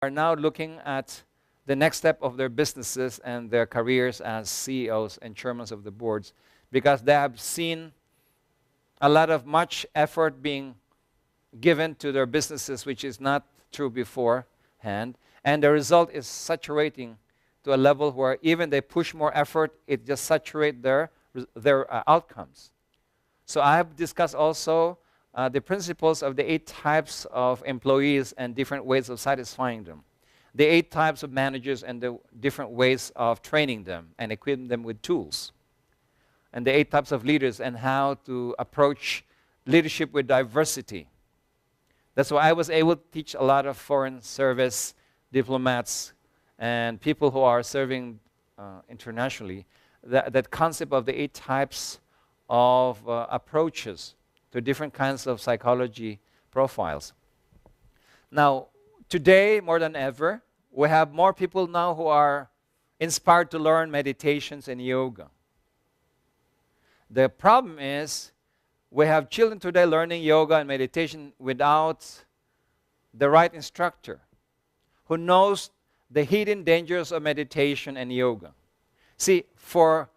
are now looking at the next step of their businesses and their careers as CEOs and chairmen of the boards, because they have seen a lot of much effort being given to their businesses, which is not true beforehand, and the result is saturating to a level where even they push more effort, it just saturates their outcomes. So I have discussed also the principles of the 8 types of employees and different ways of satisfying them. The 8 types of managers and the different ways of training them and equipping them with tools. And the 8 types of leaders and how to approach leadership with diversity. That's why I was able to teach a lot of foreign service diplomats and people who are serving internationally that concept of the 8 types of approaches to different kinds of psychology profiles. Now, today, more than ever, we have more people now who are inspired to learn meditations and yoga. The problem is, we have children today learning yoga and meditation without the right instructor who knows the hidden dangers of meditation and yoga. See, for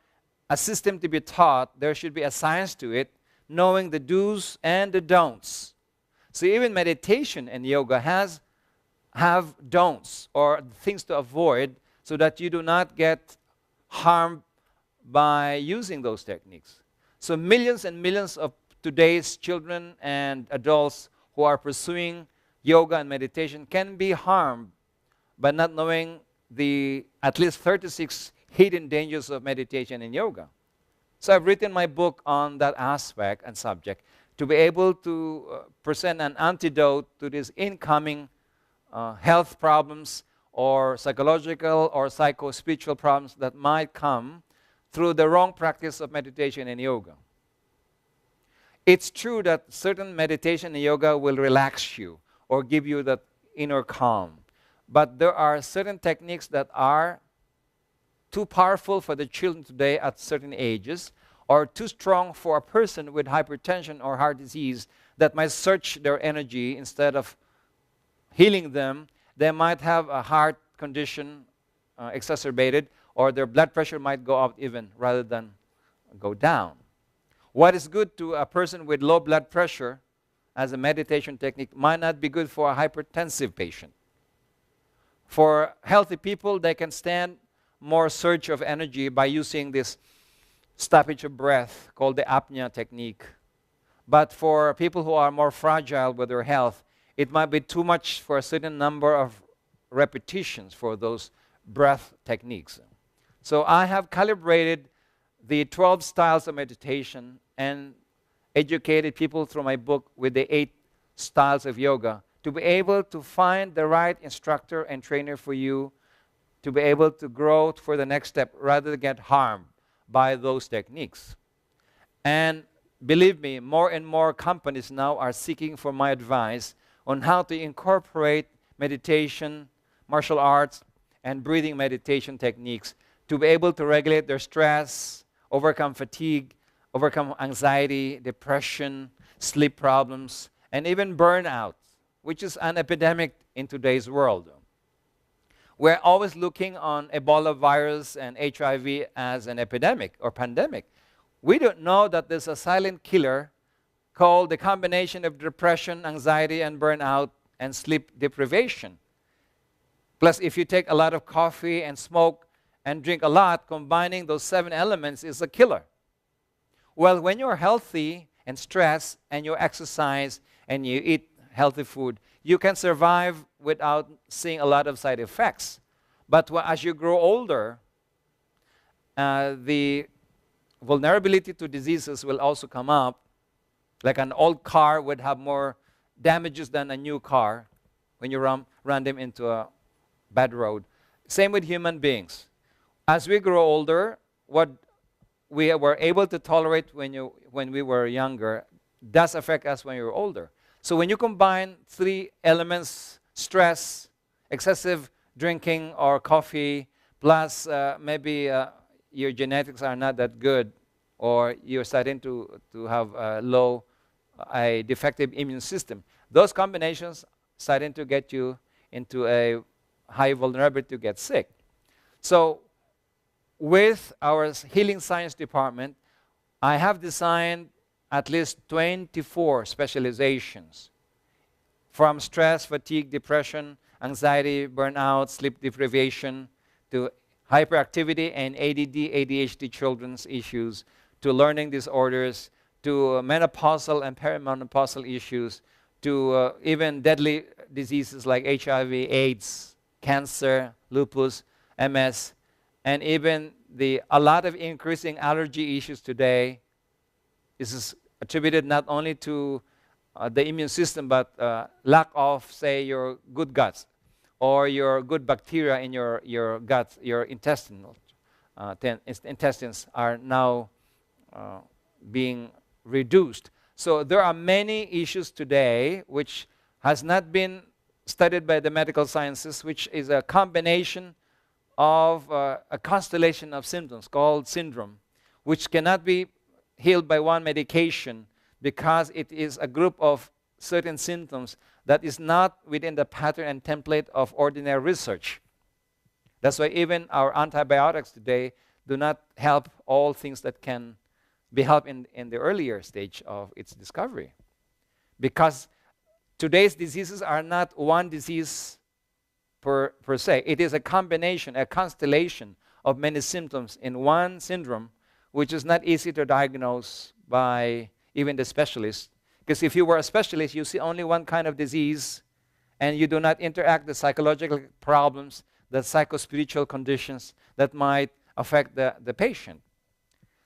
a system to be taught, there should be a science to it, knowing the do's and the don'ts. So even meditation and yoga have don'ts or things to avoid so that you do not get harmed by using those techniques. So millions and millions of today's children and adults who are pursuing yoga and meditation can be harmed by not knowing the at least 36 hidden dangers of meditation and yoga. So I've written my book on that aspect and subject to be able to present an antidote to these incoming health problems or psychological or psycho-spiritual problems that might come through the wrong practice of meditation and yoga. It's true that certain meditation and yoga will relax you or give you that inner calm. But there are certain techniques that are too powerful for the children today at certain ages, or too strong for a person with hypertension or heart disease that might search their energy instead of healing them. They might have a heart condition exacerbated, or their blood pressure might go up even rather than go down. What is good to a person with low blood pressure as a meditation technique might not be good for a hypertensive patient. For healthy people, they can stand more surge of energy by using this stoppage of breath called the apnea technique. But for people who are more fragile with their health, it might be too much for a certain number of repetitions for those breath techniques. So I have calibrated the 12 styles of meditation and educated people through my book with the 8 styles of yoga to be able to find the right instructor and trainer for you to be able to grow for the next step rather than get harmed by those techniques. And believe me, more and more companies now are seeking for my advice on how to incorporate meditation, martial arts, and breathing meditation techniques to be able to regulate their stress, overcome fatigue, overcome anxiety, depression, sleep problems, and even burnout, which is an epidemic in today's world. We're always looking on Ebola virus and HIV as an epidemic or pandemic. We don't know that there's a silent killer called the combination of depression, anxiety, and burnout, and sleep deprivation. Plus, if you take a lot of coffee and smoke and drink a lot, combining those 7 elements is a killer. Well, when you're healthy and stressed and you exercise and you eat healthy food, you can survive without seeing a lot of side effects. But as you grow older, the vulnerability to diseases will also come up. Like an old car would have more damages than a new car when you run them into a bad road. Same with human beings. As we grow older, what we were able to tolerate when we were younger does affect us when you're older. So when you combine 3 elements, stress, excessive drinking or coffee, plus maybe your genetics are not that good, or you're starting to have a defective immune system, those combinations starting to get you into a high vulnerability to get sick. So with our healing science department, I have designed at least 24 specializations, from stress, fatigue, depression, anxiety, burnout, sleep deprivation, to hyperactivity and ADD, ADHD children's issues, to learning disorders, to menopausal and perimenopausal issues, to even deadly diseases like HIV, AIDS, cancer, lupus, MS, and even a lot of increasing allergy issues today. This is attributed not only to the immune system, but lack of, say, your good guts or your good bacteria in your guts, your intestinals are now being reduced. So there are many issues today which has not been studied by the medical sciences, which is a combination of a constellation of symptoms called syndrome, which cannot be healed by one medication because it is a group of certain symptoms that is not within the pattern and template of ordinary research. That's why even our antibiotics today do not help all things that can be helped in the earlier stage of its discovery. Because today's diseases are not one disease per se. It is a combination, a constellation of many symptoms in one syndrome, which is not easy to diagnose by even the specialist. Because if you were a specialist, you see only one kind of disease, and you do not interact the psychological problems, the psychospiritual conditions that might affect the patient.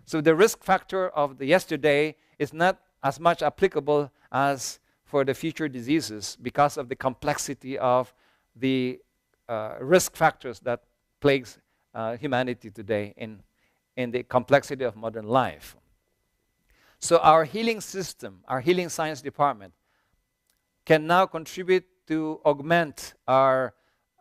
So the risk factor of the yesterday is not as much applicable as for the future diseases because of the complexity of the risk factors that plagues humanity today in the complexity of modern life. So our healing system, our healing science department, can now contribute to augment our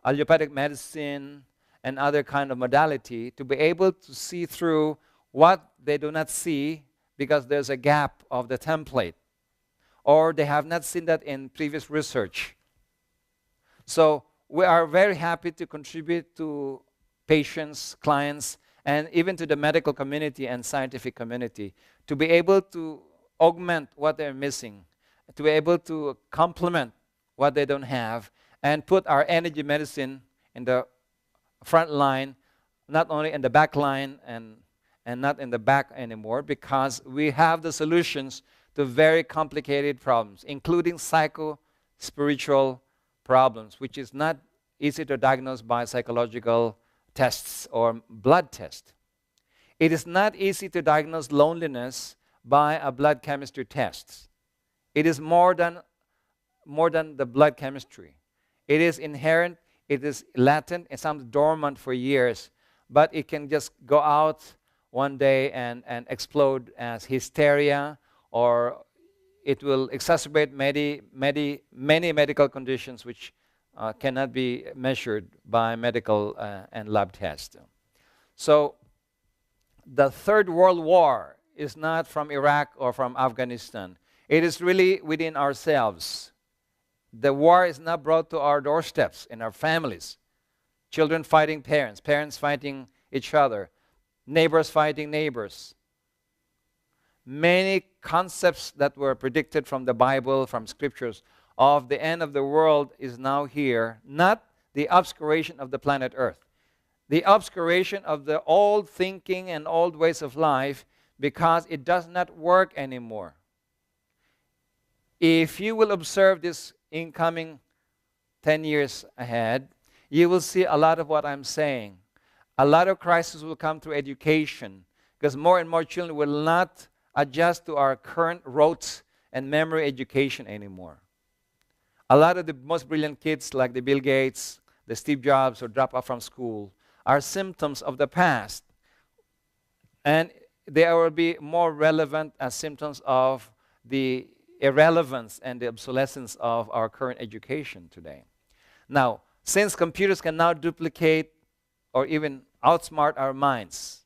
allopathic medicine and other kind of modality to be able to see through what they do not see because there's a gap of the template, or they have not seen that in previous research. So we are very happy to contribute to patients, clients, and even to the medical community and scientific community to be able to augment what they're missing, to be able to complement what they don't have, and put our energy medicine in the front line, not only in the back line and not in the back anymore, because we have the solutions to very complicated problems, including psycho-spiritual problems, which is not easy to diagnose by psychological tests or blood test. It is not easy to diagnose loneliness by a blood chemistry test. It is more than the blood chemistry. It is inherent, it is latent, it sounds dormant for years, but it can just go out one day and explode as hysteria, or it will exacerbate many medical conditions which cannot be measured by medical and lab tests. So the Third World War is not from Iraq or from Afghanistan. It is really within ourselves. The war is not brought to our doorsteps, in our families. Children fighting parents, parents fighting each other, neighbors fighting neighbors. Many concepts that were predicted from the Bible, from scriptures, of the end of the world is now here. Not the obscuration of the planet Earth. The obscuration of the old thinking and old ways of life, because it does not work anymore. If you will observe this incoming 10 years ahead, you will see a lot of what I'm saying. A lot of crises will come through education, because more and more children will not adjust to our current rote and memory education anymore. A lot of the most brilliant kids, like the Bill Gates, the Steve Jobs, who drop out from school, are symptoms of the past. And they will be more relevant as symptoms of the irrelevance and the obsolescence of our current education today. Now, since computers can now duplicate or even outsmart our minds,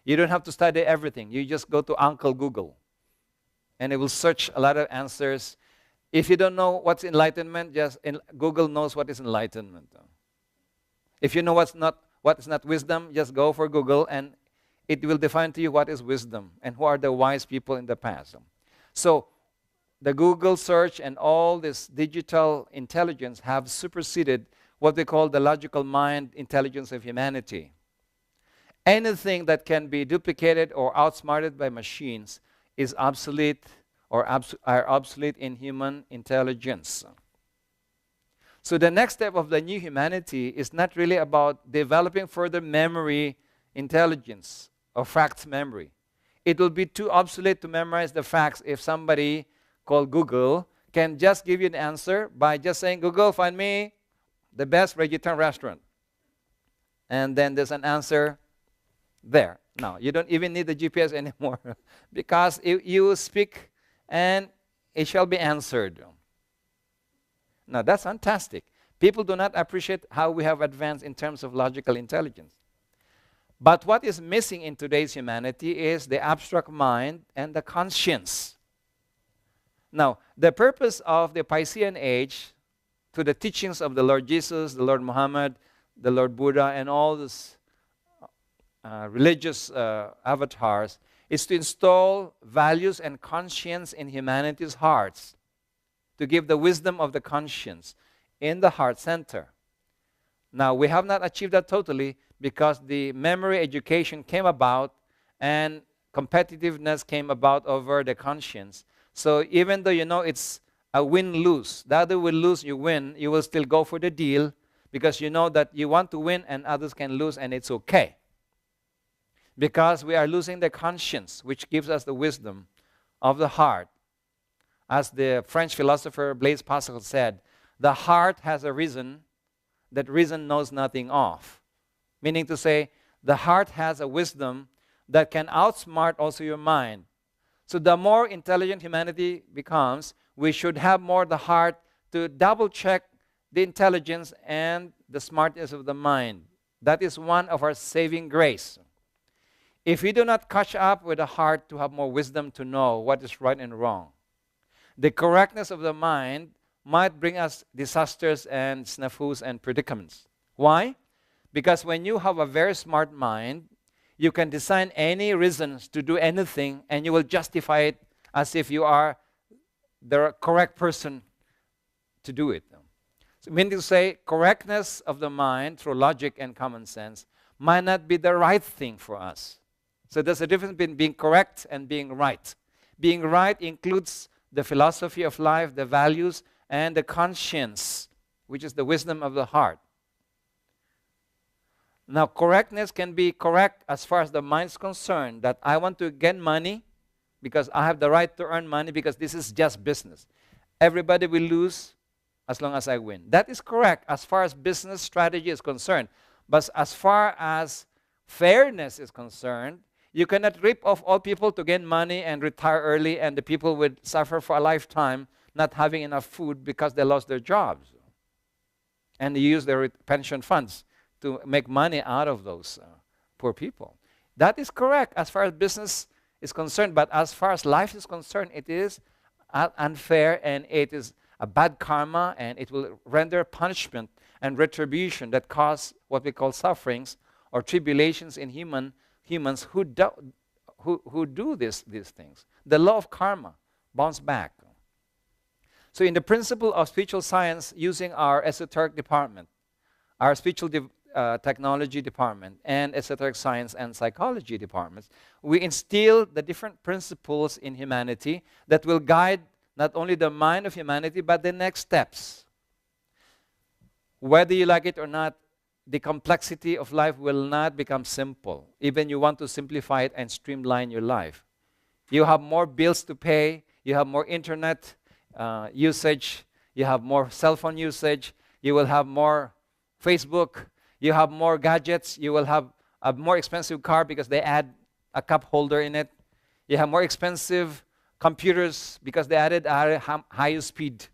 you don't have to study everything. You just go to Uncle Google, and it will search a lot of answers. If you don't know what's enlightenment, Google knows what is enlightenment. If you know what is not wisdom, just go for Google and it will define to you what is wisdom and who are the wise people in the past. So the Google search and all this digital intelligence have superseded what we call the logical mind intelligence of humanity. Anything that can be duplicated or outsmarted by machines is obsolete or are obsolete in human intelligence. So the next step of the new humanity is not really about developing further memory intelligence or facts memory. It will be too obsolete to memorize the facts if somebody called Google can just give you an answer by just saying, Google, find me the best vegetarian restaurant. And then there's an answer there. Now, you don't even need the GPS anymore because you speak and it shall be answered. Now, that's fantastic. People do not appreciate how we have advanced in terms of logical intelligence. But what is missing in today's humanity is the abstract mind and the conscience. Now, the purpose of the Piscean age, to the teachings of the Lord Jesus, the Lord Muhammad, the Lord Buddha, and all these religious avatars, is to install values and conscience in humanity's hearts, to give the wisdom of the conscience in the heart center. Now, we have not achieved that totally because the memory education came about and competitiveness came about over the conscience. So even though you know it's a win-lose, the other will lose, you win, you will still go for the deal because you know that you want to win and others can lose and it's okay. Because we are losing the conscience, which gives us the wisdom of the heart. As the French philosopher Blaise Pascal said, the heart has a reason that reason knows nothing of. Meaning to say, the heart has a wisdom that can outsmart also your mind. So the more intelligent humanity becomes, we should have more the heart to double check the intelligence and the smartness of the mind. That is one of our saving grace. If we do not catch up with the heart to have more wisdom to know what is right and wrong, the correctness of the mind might bring us disasters and snafus and predicaments. Why? Because when you have a very smart mind, you can design any reasons to do anything and you will justify it as if you are the correct person to do it. So meaning to say, correctness of the mind through logic and common sense might not be the right thing for us. So there's a difference between being correct and being right. Being right includes the philosophy of life, the values, and the conscience, which is the wisdom of the heart. Now, correctness can be correct as far as the mind is concerned, that I want to get money because I have the right to earn money because this is just business. Everybody will lose as long as I win. That is correct as far as business strategy is concerned. But as far as fairness is concerned, you cannot rip off all people to gain money and retire early, and the people would suffer for a lifetime not having enough food because they lost their jobs. And they use their pension funds to make money out of those poor people. That is correct as far as business is concerned, but as far as life is concerned, it is unfair and it is a bad karma, and it will render punishment and retribution that cause what we call sufferings or tribulations in humans who do these things. The law of karma bounce back. So in the principle of spiritual science, using our esoteric department, our spiritual technology department, and esoteric science and psychology departments, we instill the different principles in humanity that will guide not only the mind of humanity, but the next steps. Whether you like it or not, the complexity of life will not become simple. Even you want to simplify it and streamline your life. You have more bills to pay, you have more internet usage, you have more cell phone usage, you will have more Facebook, you have more gadgets, you will have a more expensive car because they add a cup holder in it. You have more expensive computers because they added a higher speed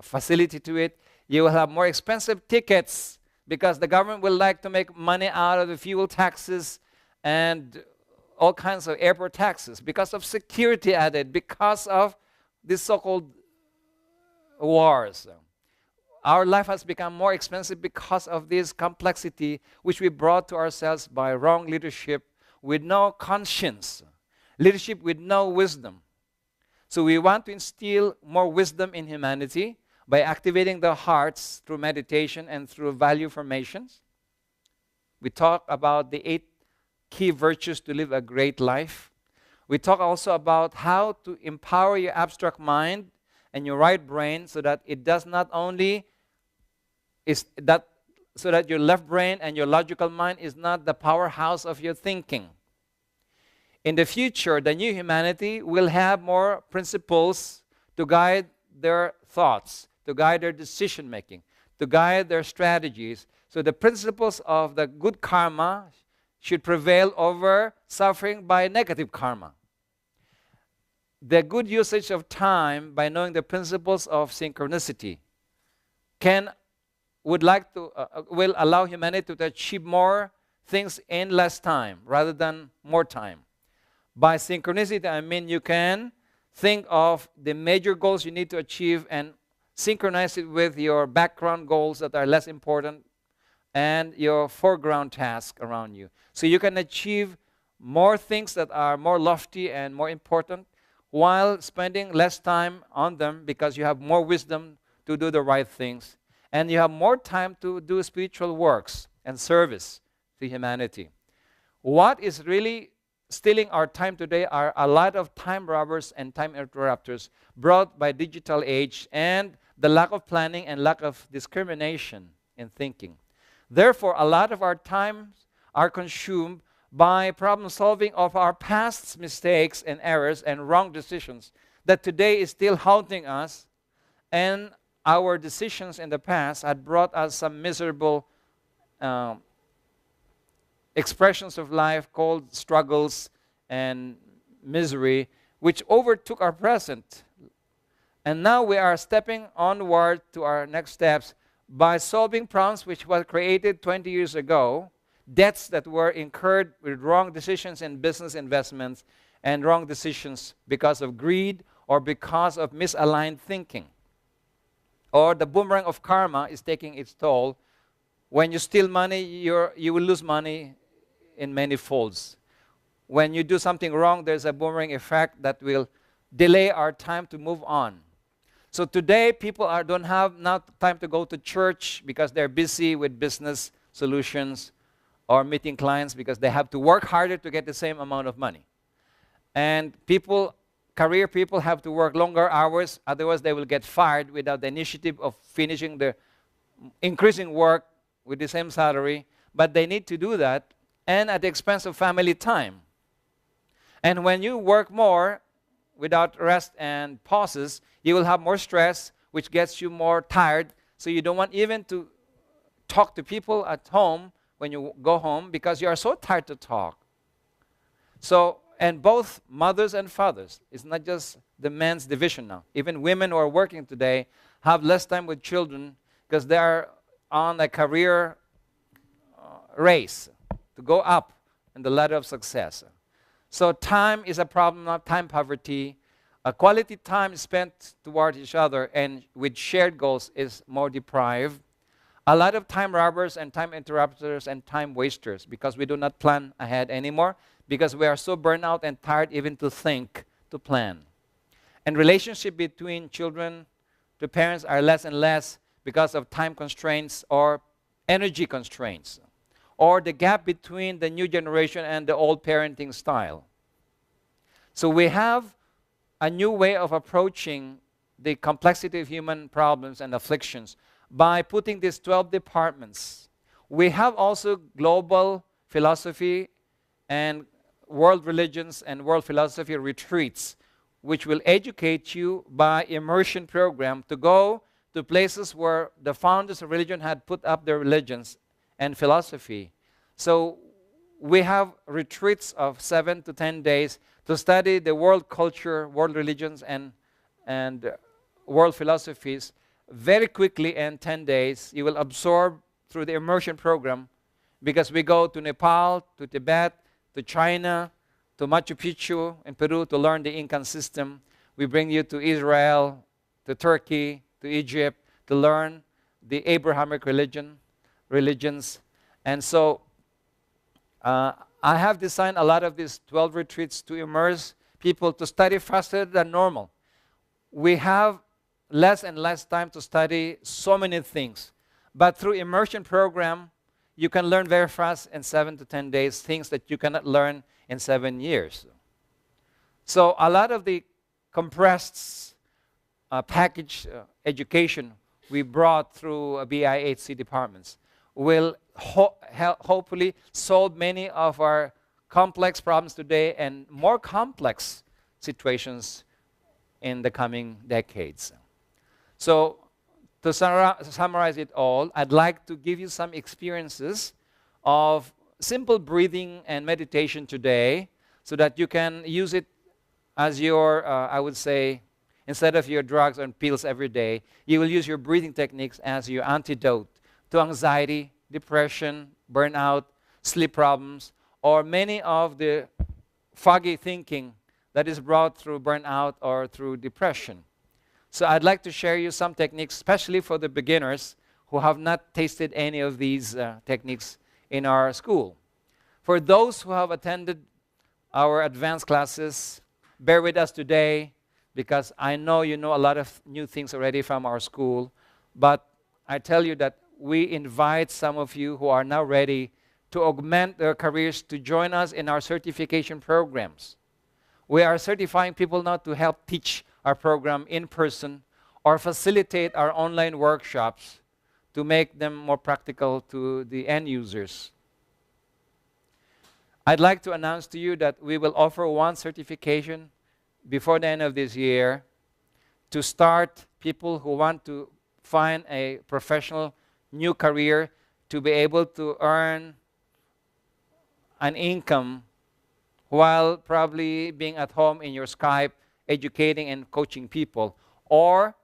facility to it. You will have more expensive tickets because the government will like to make money out of the fuel taxes and all kinds of airport taxes, because of security added, because of these so-called wars. Our life has become more expensive because of this complexity which we brought to ourselves by wrong leadership with no conscience, leadership with no wisdom. So we want to instill more wisdom in humanity by activating the hearts through meditation and through value formations. We talk about the 8 key virtues to live a great life. We talk also about how to empower your abstract mind and your right brain so that it does not only so that your left brain and your logical mind is not the powerhouse of your thinking. In the future, the new humanity will have more principles to guide their thoughts, to guide their decision making, to guide their strategies. So the principles of the good karma should prevail over suffering by negative karma. The good usage of time by knowing the principles of synchronicity will allow humanity to achieve more things in less time rather than more time. By synchronicity, I mean you can think of the major goals you need to achieve and synchronize it with your background goals that are less important and your foreground task around you. So you can achieve more things that are more lofty and more important while spending less time on them because you have more wisdom to do the right things. And you have more time to do spiritual works and service to humanity. What is really stealing our time today are a lot of time robbers and time interrupters brought by digital age and the lack of planning and lack of discrimination in thinking. Therefore, a lot of our times are consumed by problem solving of our past mistakes and errors and wrong decisions that today is still haunting us, and our decisions in the past had brought us some miserable expressions of life called struggles and misery, which overtook our present. And now we are stepping onward to our next steps by solving problems which were created 20 years ago, debts that were incurred with wrong decisions in business investments and wrong decisions because of greed or because of misaligned thinking. Or the boomerang of karma is taking its toll. When you steal money, you will lose money in many folds. When you do something wrong, there's a boomerang effect that will delay our time to move on. So today, people don't have now time to go to church because they're busy with business solutions or meeting clients because they have to work harder to get the same amount of money. And career people have to work longer hours, otherwise they will get fired without the initiative of finishing the increasing work with the same salary. But they need to do that, and at the expense of family time. And when you work more without rest and pauses, you will have more stress, which gets you more tired. So you don't want even to talk to people at home when you go home because you are so tired to talk. So, and both mothers and fathers, it's not just the men's division now. Even women who are working today have less time with children because they are on a career race to go up in the ladder of success. So time is a problem, not time poverty. A quality time spent toward each other and with shared goals is more deprived. A lot of time robbers and time interrupters and time wasters because we do not plan ahead anymore because we are so burnt out and tired even to think, to plan. And relationship between children to parents are less and less because of time constraints or energy constraints, or the gap between the new generation and the old parenting style. So we have a new way of approaching the complexity of human problems and afflictions by putting these 12 departments. We have also global philosophy and world religions and world philosophy retreats, which will educate you by immersion program to go to places where the founders of religion had put up their religions and philosophy. So we have retreats of 7 to 10 days to study the world culture, world religions, and world philosophies very quickly in 10 days. You will absorb through the immersion program because we go to Nepal, to Tibet, to China, to Machu Picchu in Peru to learn the Incan system. We bring you to Israel, to Turkey, to Egypt to learn the Abrahamic religions. And so I have designed a lot of these 12 retreats to immerse people to study faster than normal. We have less and less time to study so many things. But through immersion program, you can learn very fast in 7 to 10 days, things that you cannot learn in 7 years. So a lot of the compressed package education we brought through BIHC departments will hopefully solve many of our complex problems today and more complex situations in the coming decades. So to summarize it all, I'd like to give you some experiences of simple breathing and meditation today so that you can use it as your, I would say, instead of your drugs and pills every day, you will use your breathing techniques as your antidote to anxiety, depression, burnout, sleep problems, or many of the foggy thinking that is brought through burnout or through depression. So I'd like to share you some techniques, especially for the beginners who have not tasted any of these techniques in our school. For those who have attended our advanced classes, bear with us today because I know you know a lot of new things already from our school, but I tell you that we invite some of you who are now ready to augment their careers to join us in our certification programs. We are certifying people now to help teach our program in person or facilitate our online workshops to make them more practical to the end users. I'd like to announce to you that we will offer one certification before the end of this year to start people who want to find a professional new career to be able to earn an income while probably being at home in your Skype, educating and coaching people, or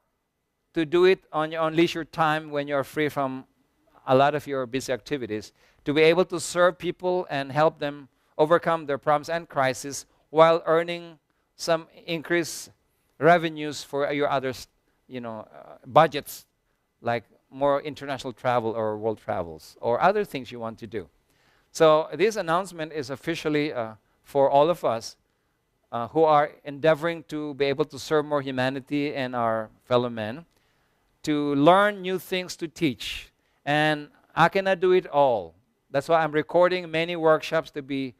to do it on your own leisure time when you're free from a lot of your busy activities, to be able to serve people and help them overcome their problems and crises while earning some increased revenues for your other budgets, like more international travel or world travels or other things you want to do. So this announcement is officially for all of us who are endeavoring to be able to serve more humanity and our fellow men, to learn new things to teach. And I cannot do it all. That's why I'm recording many workshops to be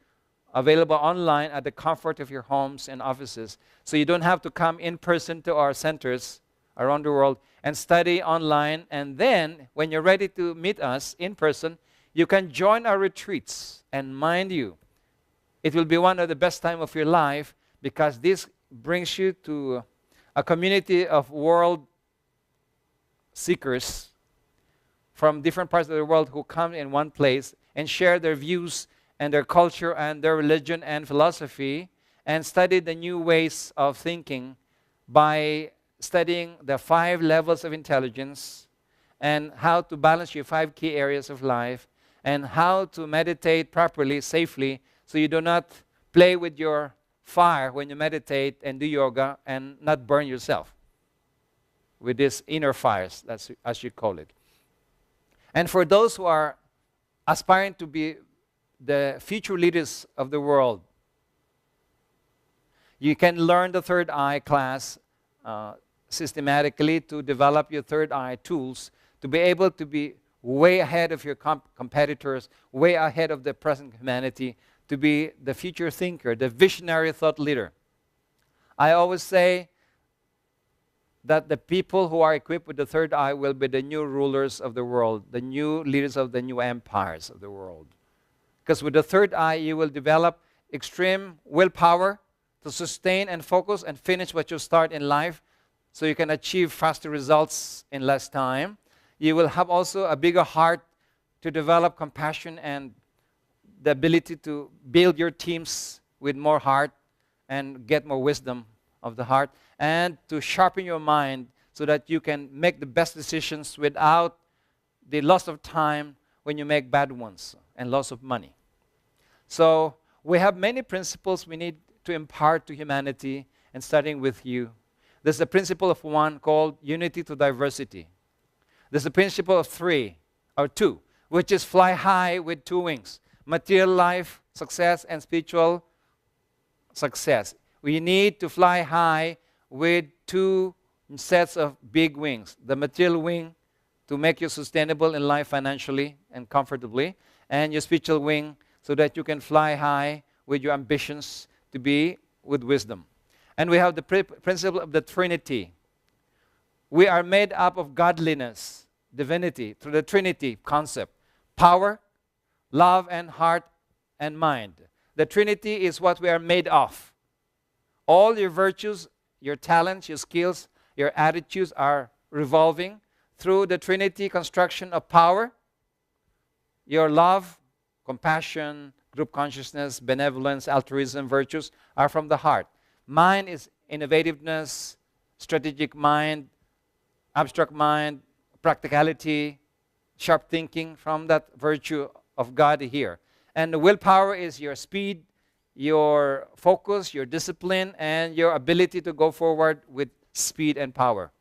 available online at the comfort of your homes and offices. So you don't have to come in person to our centers around the world and study online. And then when you're ready to meet us in person, you can join our retreats. And mind you, it will be one of the best time of your life because this brings you to a community of world seekers from different parts of the world who come in one place and share their views and their culture and their religion and philosophy and study the new ways of thinking by studying the 5 levels of intelligence and how to balance your 5 key areas of life and how to meditate properly, safely, so you do not play with your fire when you meditate and do yoga and not burn yourself with these inner fires, that's as you call it. And for those who are aspiring to be the future leaders of the world, you can learn the third eye class systematically to develop your third eye tools to be able to be way ahead of your competitors, way ahead of the present humanity, to be the future thinker, the visionary thought leader. I always say that the people who are equipped with the third eye will be the new rulers of the world, the new leaders of the new empires of the world. Because with the third eye, you will develop extreme willpower to sustain and focus and finish what you start in life so you can achieve faster results in less time. You will have also a bigger heart to develop compassion and the ability to build your teams with more heart and get more wisdom of the heart, and to sharpen your mind so that you can make the best decisions without the loss of time when you make bad ones and loss of money. So we have many principles we need to impart to humanity, and starting with you. There's a principle of one called unity to diversity. There's a principle of two, which is fly high with two wings. Material life, success, and spiritual success. We need to fly high with two sets of big wings. The material wing to make you sustainable in life financially and comfortably, and your spiritual wing so that you can fly high with your ambitions to be with wisdom. And we have the principle of the Trinity. We are made up of godliness, divinity, through the Trinity concept. Power, love, and heart and mind. The Trinity is what we are made of. All your virtues, your talents, your skills, your attitudes are revolving through the Trinity construction of power, your love, compassion, group consciousness, benevolence, altruism, virtues are from the heart. Mind is innovativeness, strategic mind, abstract mind, practicality, sharp thinking from that virtue of God here. And the willpower is your speed, your focus, your discipline, and your ability to go forward with speed and power.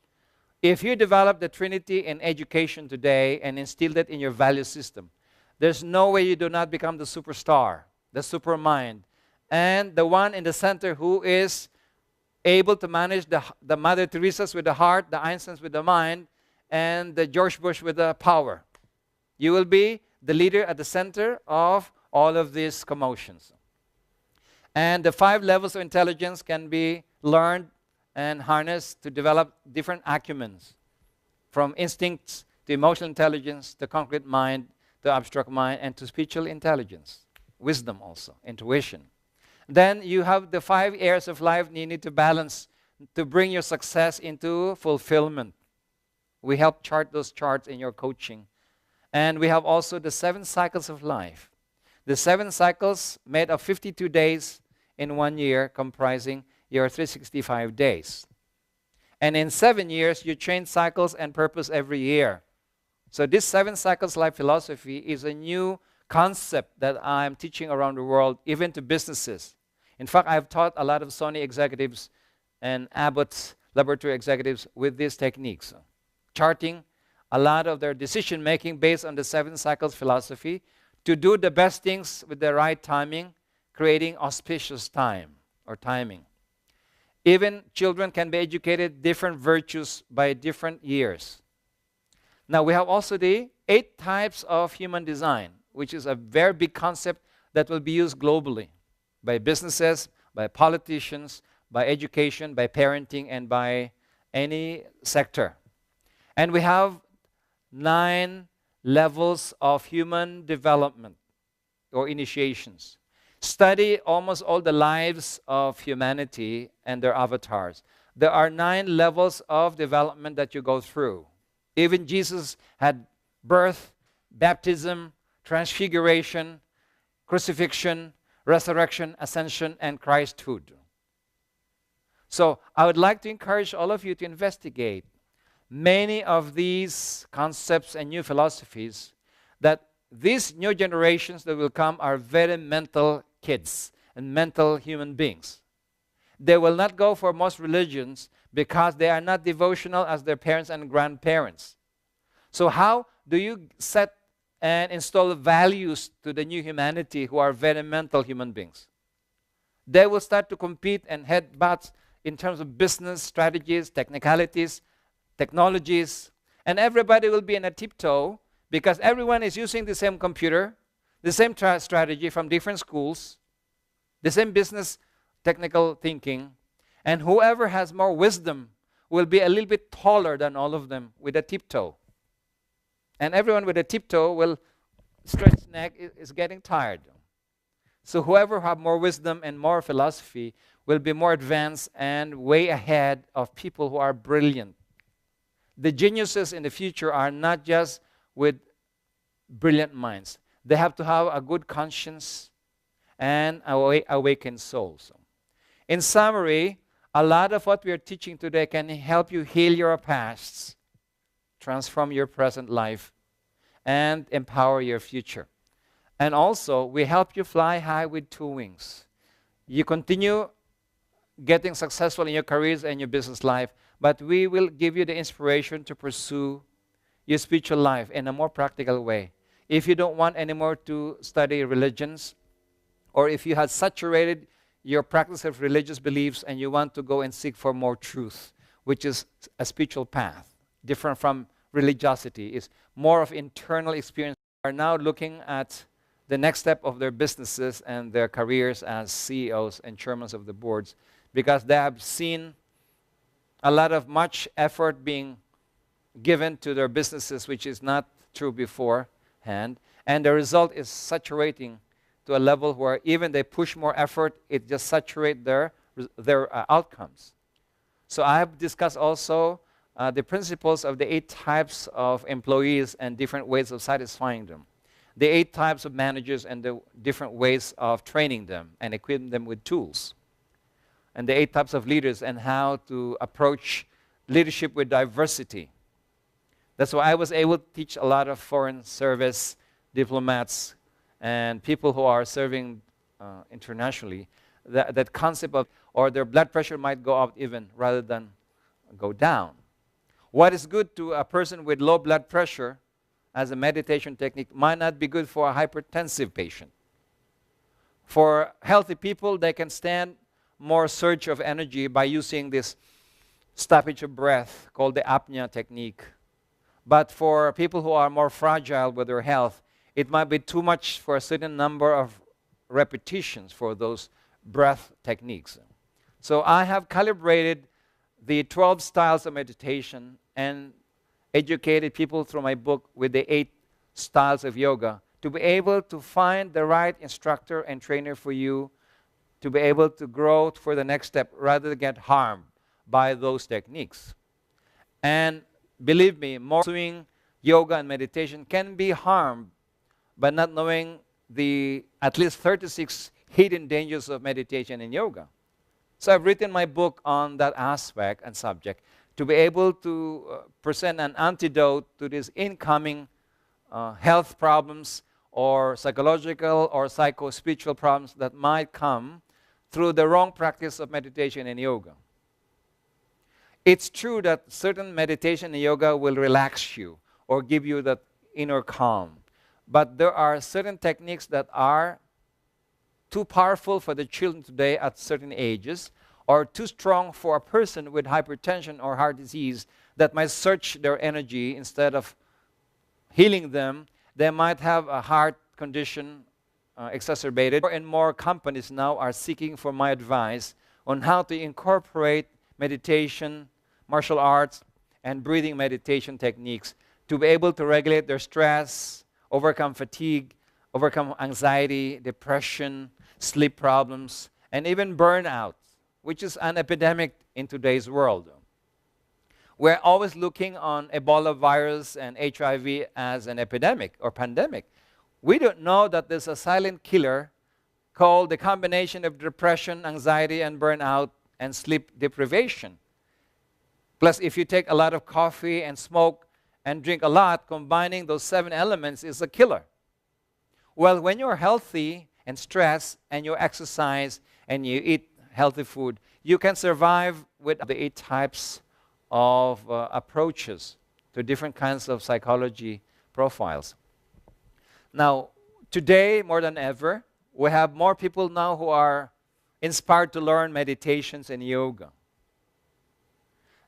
If you develop the Trinity in education today and instill it in your value system, there's no way you do not become the superstar, the supermind, and the one in the center who is able to manage the Mother Teresa's with the heart, the Einsteins with the mind, and the George Bush with the power. You will be the leader at the center of all of these commotions. And the 5 levels of intelligence can be learned and harnessed to develop different acumens, from instincts to emotional intelligence, to concrete mind, to abstract mind, and to spiritual intelligence, wisdom also, intuition. Then you have the 5 areas of life you need to balance to bring your success into fulfillment. We help chart those charts in your coaching. And we have also the 7 cycles of life. The 7 cycles made of 52 days in 1 year, comprising your 365 days. And in 7 years, you change cycles and purpose every year. So this 7 cycles life philosophy is a new concept that I'm teaching around the world, even to businesses. In fact, I've taught a lot of Sony executives and Abbott's laboratory executives with these techniques, charting a lot of their decision making based on the 7 cycles philosophy to do the best things with the right timing, creating auspicious time or timing. Even children can be educated different virtues by different years. Now we have also the 8 types of human design, which is a very big concept that will be used globally by businesses, by politicians, by education, by parenting, and by any sector. And we have 9 levels of human development or initiations. Study almost all the lives of humanity and their avatars. There are 9 levels of development that you go through. Even Jesus had birth, baptism, transfiguration, crucifixion, resurrection, ascension, and Christhood. So I would like to encourage all of you to investigate many of these concepts and new philosophies, that these new generations that will come are very mental kids and mental human beings. They will not go for most religions because they are not devotional as their parents and grandparents. So how do you set and install values to the new humanity who are very mental human beings? They will start to compete and headbutts in terms of business strategies, technicalities, technologies, and everybody will be in a tiptoe because everyone is using the same computer, the same strategy from different schools, the same business technical thinking, and whoever has more wisdom will be a little bit taller than all of them with a tiptoe. And everyone with a tiptoe will stretch neck is getting tired. So whoever have more wisdom and more philosophy will be more advanced and way ahead of people who are brilliant. The geniuses in the future are not just with brilliant minds. They have to have a good conscience and awakened souls. In summary, a lot of what we are teaching today can help you heal your pasts, transform your present life, and empower your future. And also, we help you fly high with two wings. You continue getting successful in your careers and your business life, but we will give you the inspiration to pursue your spiritual life in a more practical way. If you don't want anymore to study religions, or if you have saturated your practice of religious beliefs and you want to go and seek for more truth, which is a spiritual path, different from religiosity, is more of internal experience, are now looking at the next step of their businesses and their careers as CEOs and chairmen of the boards, because they have seen a lot of much effort being given to their businesses, which is not true beforehand, and the result is saturating to a level where even they push more effort, it just saturates their outcomes. So I have discussed also the principles of the 8 types of employees and different ways of satisfying them. The 8 types of managers and the different ways of training them and equipping them with tools. And the 8 types of leaders and how to approach leadership with diversity. That's why I was able to teach a lot of foreign service diplomats and people who are serving internationally that concept of, or their blood pressure might go up even rather than go down. What is good to a person with low blood pressure as a meditation technique might not be good for a hypertensive patient. For healthy people, they can stand more surge of energy by using this stoppage of breath called the apnea technique. But for people who are more fragile with their health, it might be too much for a certain number of repetitions for those breath techniques. So I have calibrated the 12 styles of meditation and educated people through my book with the 8 styles of yoga to be able to find the right instructor and trainer for you to be able to grow for the next step rather than get harmed by those techniques. And believe me, more pursuing yoga and meditation can be harmed by not knowing the at least 36 hidden dangers of meditation and yoga. So I've written my book on that aspect and subject to be able to present an antidote to these incoming health problems or psychological or psycho-spiritual problems that might come through the wrong practice of meditation and yoga. It's true that certain meditation and yoga will relax you or give you that inner calm. But there are certain techniques that are too powerful for the children today at certain ages, or too strong for a person with hypertension or heart disease that might search their energy instead of healing them. They might have a heart condition exacerbated. More and more companies now are seeking for my advice on how to incorporate meditation, martial arts, and breathing meditation techniques to be able to regulate their stress, overcome fatigue, overcome anxiety, depression, sleep problems, and even burnout, which is an epidemic in today's world. We're always looking on Ebola virus and HIV as an epidemic or pandemic. We don't know that there's a silent killer called the combination of depression, anxiety, and burnout, and sleep deprivation. Plus, if you take a lot of coffee and smoke and drink a lot, combining those 7 elements is a killer. Well, when you're healthy and stressed and you exercise and you eat healthy food, you can survive with the 8 types of approaches to different kinds of psychology profiles. Now, today, more than ever, we have more people now who are inspired to learn meditations and yoga.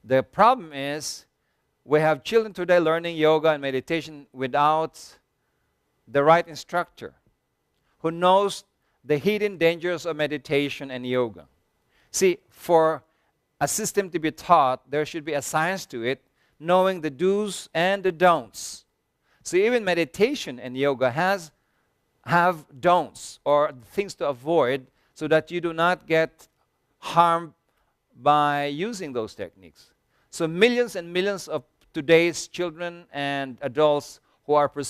The problem is, we have children today learning yoga and meditation without the right instructor who knows the hidden dangers of meditation and yoga. See, for a system to be taught, there should be a science to it, knowing the do's and the don'ts. So even meditation and yoga have don'ts or things to avoid so that you do not get harmed by using those techniques. So millions and millions of today's children and adults who are pursuing